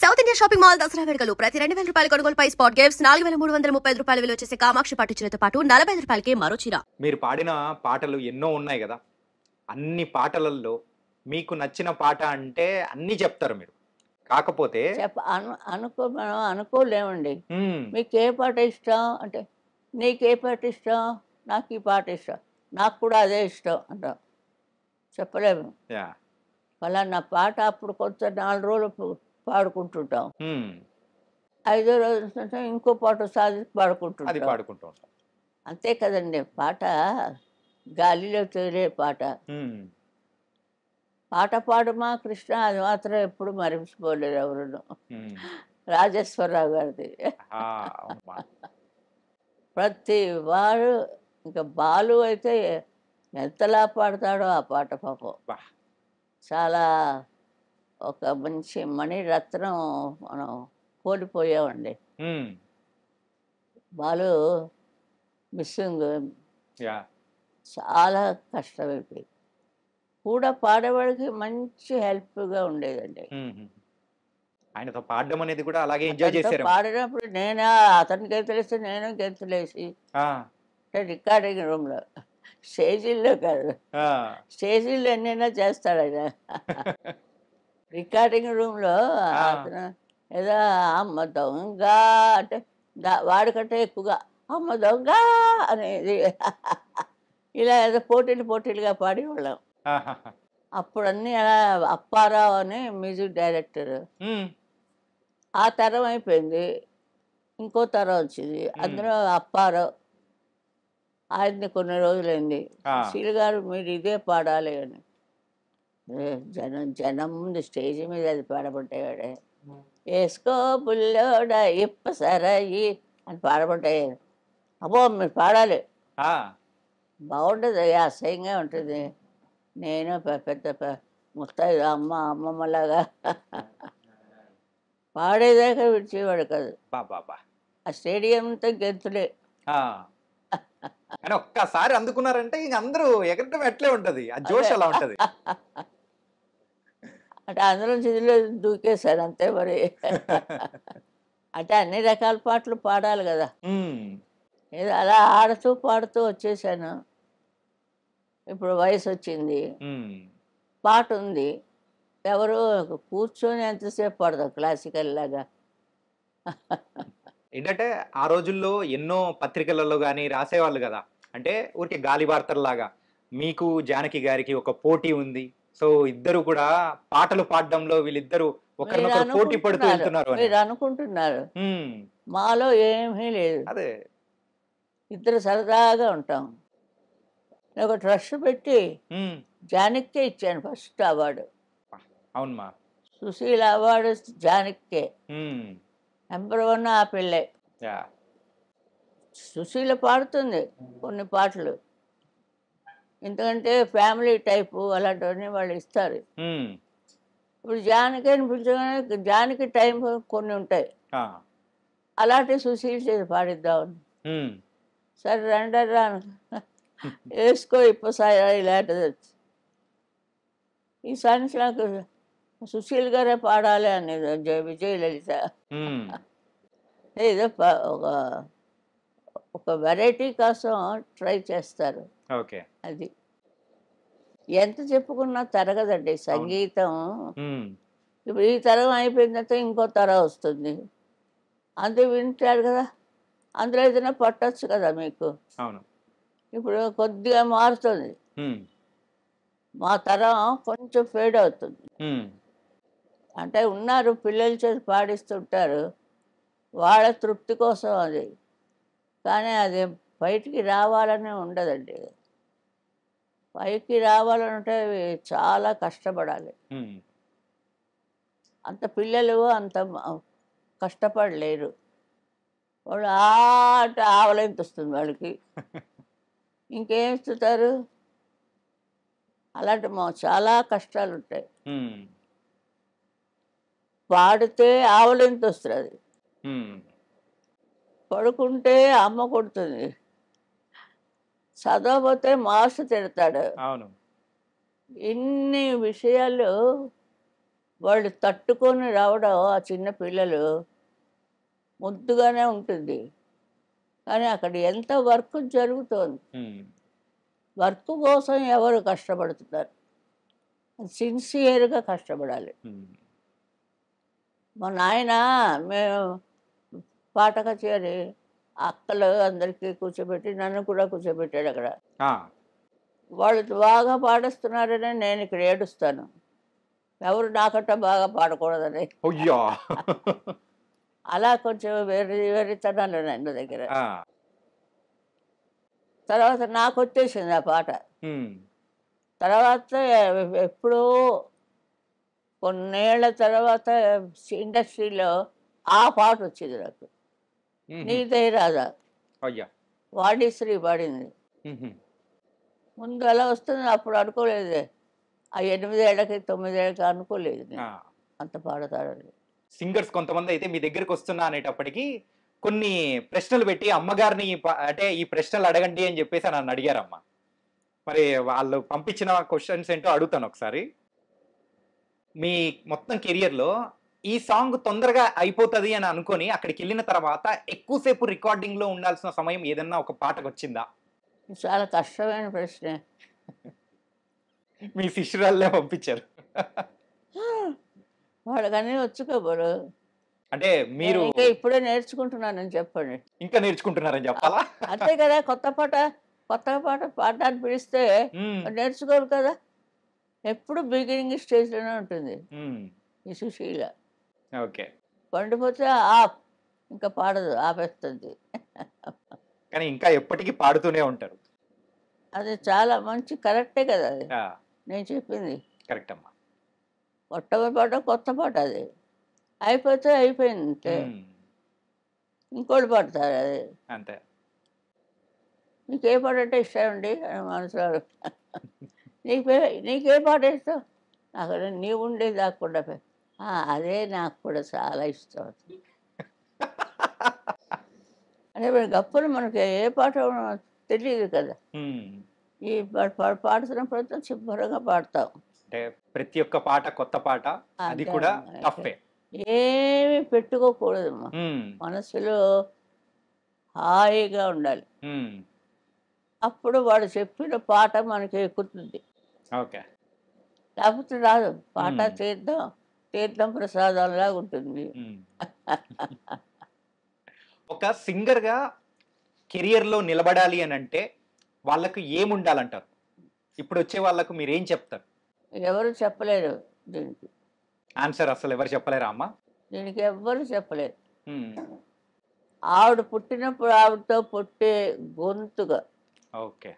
South India shopping mall Dasara వేడుకలు ప్రతి 2000 రూపాయల కొనుగోలుపై స్పాట్ గిఫ్ట్స్ 4335 రూపాయల విలువ చేసే కామాక్షి పట్టు చీరతో పాటు 45 రూపాయలకి మరో చీర. మీరు పాడిన పాటలు ఎన్నో ఉన్నాయి కదా! అన్ని పాటలలో మీకు నచ్చిన పాట అంటే అన్నీ చెప్తారు మీరు. కాకపోతే మనం అనుకోలేమండి. హ్మ్. మీకు ఏ పాట ఇష్టం అంటే, నీకే పాట ఇష్టం, నాకు ఈ పాట ఇష్టం, నాకు కూడా అదే ఇష్టం అంటాం. చెప్పలేము. యాహ్! ఫలానా పాట అప్పుడు కొంత 4 రోజులు పాడుకుంటుంటాం. హ్మ్. 5వ రోజు ఇంకో పాట సాధించి అది పాడుకుంటుంటాం. పాడుకుంటూ ఉంటాం. అంతే కదండి. పాట గాలిలో తేలే పాట. హ్మ్. పాట పాడుమా కృష్ణ అది మాత్రం ఎప్పుడు మరిచిపోలేరు ఎవరును. హ్మ్. రాజేశ్వరరావు గారిది. ఆ! అవునమ్మా. ప్రతి వాడు ఇంకా బాలు అయితే ఎంతలా పాడతాడో ఆ పాట పాపం. అబ్బా! చాలా ఒక మంచి మణిరత్నం మనం కోల్పోయామండి. హ్మ్. Balu missing yeah! చాలా కష్టమైపోయింది. కూడా పాడేవాడికి మంచి హెల్ప్‌గా ఉండేదండి. హుహు. ఆయనతో పాడడం అనేది కూడా అలాగే ఎంజాయ్ అతనితో చేశారేమో. పాడినప్పుడు అతను గెంతులేస్తే నేను గెంతులేసి ఆ! రికార్డింగ్ రూమ్‌లో, స్టేజీల్లో కాదు. ఆ! స్టేజీల్లో ఎన్నైనా చేస్తాడాయన. రికార్డింగ్ రూమ్‌లో ఆ! అతను ఏదో అమ్మ దొంగ అంటే వాడికంటే ఎక్కువగా అమ్మ దొంగ అనేది ఇలా ఏదో పోటీలుగా పాడేవాళ్ళం. ఆహాహా! అప్పుడన్నీ అలా అప్పారావు అని మ్యూజిక్ డైరెక్టర్. హ్మ్. ఆ తరం అయిపోయింది. ఇంకో తరం వచ్చింది. హ్మ్. అందులో అప్పారావు ఆయన్ని కొన్ని రోజులైంది. ఆ! సుశీల్ గారు మీరు ఇదే పాడాలి అని. జనం ముందు స్టేజ్ మీద అది పాడబట్టాడే. ఏసుకో బుల్లోడ ఇప్ప సరాయి అని పాడబట్టాయి. అబ్బో మీరు పాడాలి. ఆ! బాగుంటుంది, అసహ్యంగా ఉంటుంది. నేను పెద్ద ముత్తైదు అమ్మమ్మలాగా పాడేదాకా విడిచేవాడు కాదు. అబ్బబ్బబ్బా! ఆ స్టేడియం అంతా గెంతులే. ఆ! కానీ ఒక్కసారి అందుకున్నారంటే ఇంక అందరూ ఎగరటం అట్లే ఉంటది. ఆ అదే. జోష్ అలా ఉంటది. అంటే అందులో ఇందులో దూకేశారు అంతే మరి. అంటే అన్ని రకాల పాటలు పాడాలి కదా. హ్మ్. ఏదో అలా ఆడుతూ పాడుతూ వచ్చేసాను. ఇప్పుడు వయసు వచ్చింది, హ్మ్. పాట ఉంది. ఎవరు కూర్చొని ఎంతసేపు పాడతాం క్లాసికల్ లాగా. ఏంటంటే ఆ రోజుల్లో ఎన్నో పత్రికలలో గాని రాసేవాళ్ళు గదా! అంటే ఊరికే గాలి వార్తల్లాగా మీకు, జానకి గారికి ఒక పోటీ ఉంది. సో, ఇద్దరు కూడా పాటలు పాడడంలో వీళ్ళిద్దరూ మీరు ఒకరినొకరు పోటీ పడుతూ అనుకుంటున్నారు, వెళ్తున్నారు అని. మీరు అనుకుంటున్నారు. హ్మ్. మాలో ఏమీ లేదు. అదే. ఇద్దరు సరదాగా ఉంటాం. నేను ఒక ట్రస్ట్ పెట్టి హ్మ్. జానక్కే ఇచ్చాను ఫస్ట్ అవార్డు. అవునుమా. సుశీల అవార్డు జానక్కే. హ్మ్. నెంబర్ 1 ఆ పిల్లే. యాహ్! సుశీల పాడుతుంది కొన్ని పాటలు. ఎందుకంటే ఫ్యామిలీ టైపు అలాంటివన్నీ వాళ్ళు ఇస్తారు. హ్మ్. ఇప్పుడు జానకి అని పిలిచగానే జానకి టైం కొన్ని ఉంటాయి. ఆ! అలాంటి సుశీల్ చేసి పాడిద్దామని. హ్మ్. సరే రండర్రా వేసుకో ఇప్పసాయ ఇలాంటిది. ఈ సాంగ్స్ నాకు సుశీల్ గారే పాడాలి అనేది విజయలలిత. హ్మ్. ఏదో ఒక ఒక వెరైటీ కోసం ట్రై చేస్తారు. ఓకే. అది ఎంత చెప్పుకున్నా తరగదండి అవును. సంగీతం. హ్మ్. ఇప్పుడు ఈ తరం అయిపోయిన తర్వాత ఇంకో తరం వస్తుంది. అందరూ వింటారు కదా. అందులో ఏదైనా పట్టొచ్చు కదా మీకు. అవును. ఇప్పుడు కొద్దిగా మారుతుంది. హ్మ్. మా తరం కొంచెం ఫేడ్ అవుతుంది. హ్మ్. అంటే ఉన్నారు పిల్లల చేత పాడిస్తుంటారు. వాళ్ళ తృప్తి కోసం అది. కానీ అది బయటికి రావాలని ఉండదండి. పైకి రావాలంటే చాలా కష్టపడాలి. హ్మ్. అంత పిల్లలు అంత కష్టపడలేరు. వాళ్ళు అంటే ఆవలింత వస్తుంది వాళ్ళకి. ఇంకేం ఇస్తుంటారు? అలాంటి చాలా కష్టాలుంటాయి. హ్మ్. పాడితే ఆవలింత వస్తుంది. హ్మ్. పడుకుంటే అమ్మ కొడుతుంది. చదవకపోతే మాస్టర్ తిడతాడు. అవును. ఇన్ని విషయాలు వాళ్ళు తట్టుకొని రావడం ఆ చిన్న పిల్లలు ముద్దుగానే ఉంటుంది. కానీ అక్కడ ఎంత వర్క్ జరుగుతోంది. ఉమ్, వర్క్ కోసం ఎవరు కష్టపడుతున్నారు? సిన్సియర్గా కష్టపడాలి. ఉమ్, మా నాయన మేము పాట కచేరి అక్కలు అందరికీ కూర్చోబెట్టి నన్ను కూడా కూర్చోబెట్టాడు అక్కడ. ఆ, వాళ్ళు బాగా పాడిస్తున్నారని నేను ఇక్కడ ఏడుస్తాను. ఎవరు నాకంట బాగా పాడకూడదని. అయ్యో. అలా కొంచెం వెర్రితనాలు నన్ను దగ్గర. ఆ, తర్వాత నాకు వచ్చేసింది ఆ పాట. ఉమ్, తర్వాత ఎప్పుడో కొన్నేళ్ల తర్వాత ఇండస్ట్రీలో ఆ పాట వచ్చింది నాకు. ఉమ్, నీదే రాదా అయ్యా. వాణిశ్రీ పాడింది. ఉమ్, ముందు అలా వస్తుంది, అప్పుడు అనుకోలేదు. ఆ 8 ఏళ్ళకి 9 ఏళ్ళకి అనుకోలేదు నేను ఆ. అంత పాడతారని. సింగర్స్ కొంతమంది అయితే మీ దగ్గరికి వస్తున్నా అనేటప్పటికి కొన్ని ప్రశ్నలు పెట్టి అమ్మగారిని అంటే ఈ ప్రశ్నలు అడగండి అని చెప్పేసి నన్ను అడిగారమ్మ. మరి వాళ్ళు పంపించిన క్వశ్చన్స్ ఏంటో అడుగుతాను ఒకసారి. మీ మొత్తం కెరియర్లో ఈ సాంగ్ తొందరగా అయిపోతుంది అని అనుకొని అక్కడికి వెళ్ళిన తర్వాత ఎక్కువసేపు రికార్డింగ్ లో ఉండాల్సిన సమయం ఏదన్నా ఒక పాటకు వచ్చిందా? ఇది చాలా కష్టమైన ప్రశ్న. మీ శిష్యురాల్లే పంపించారు. వాళ్ళకన్నీ వచ్చుకోబోరు. అంటే మీరు ఇంకా ఇప్పుడే నేర్చుకుంటున్నానని చెప్పండి. ఇంకా నేర్చుకుంటున్నారని చెప్పాలా? అంతే కదా, కొత్త పాట పాడడానికి పిలిస్తే ఉమ్, నేర్చుకోరు కదా. ఎప్పుడు బిగినింగ్ స్టేజ్లోనే ఉంటుంది ఉమ్, ఈ సుశీల. ఓకే. పండిపోతే ఆప్, ఇంకా పాడదు, ఆపేస్తుంది. కానీ ఇంకా ఎప్పటికీ పాడుతూనే ఉంటారు. అది చాలా మంచి కరెక్టే కదా అది ఆ, నేను చెప్పింది. కరెక్ట్ అమ్మా. కొత్త పాట అది అయిపోతే అయిపోయింది అంతే. ఉమ్, ఇంకోటి పాడతారు అది. అంతే. నీకే పాట అంటే ఇష్టం అండి అని మనసులో నీకే పాట ఇష్టం? నాకు నీవు ఉండేది దాక్కుండా అదే నాకు కూడా చాలా ఇష్టం. అంటే గప్పులు మనకి ఏ పాట తెలియదు కదా. ఉమ్, ఈ పాడుతున్నప్పుడు శుభ్రంగా పాడతాం. అంటే ప్రతి ఒక్క పాట కొత్త పాట, అది అంతే కూడా అమ్మా. టఫే. ఏమీ పెట్టుకోకూడదమ్మా, ఉమ్, మనసులో హాయిగా ఉండాలి. ఉమ్, అప్పుడు వాడు చెప్పిన పాట మనకి ఎక్కుతుంది. ఓకే. లేకపోతే రాదు. పాట మ్మ్. తీర్థం ప్రసాదంలాగా ఉంటుంది. ఉమ్. ఒక సింగర్ గా కెరియర్ లో నిలబడాలి అని అంటే వాళ్ళకు ఏముండాలంటారు? ఇప్పుడు వచ్చే వాళ్ళకు మీరు ఏం చెప్తారు? ఎవరు చెప్పలేరు దీనికి. ఆన్సర్ అసలు ఎవరు చెప్పలేరా అమ్మా? దీనికి ఎవ్వరు చెప్పలేరు. ఉమ్, ఆవిడ పుట్టినప్పుడు ఆవిడతో పుట్టే గొంతుగా ఓకే.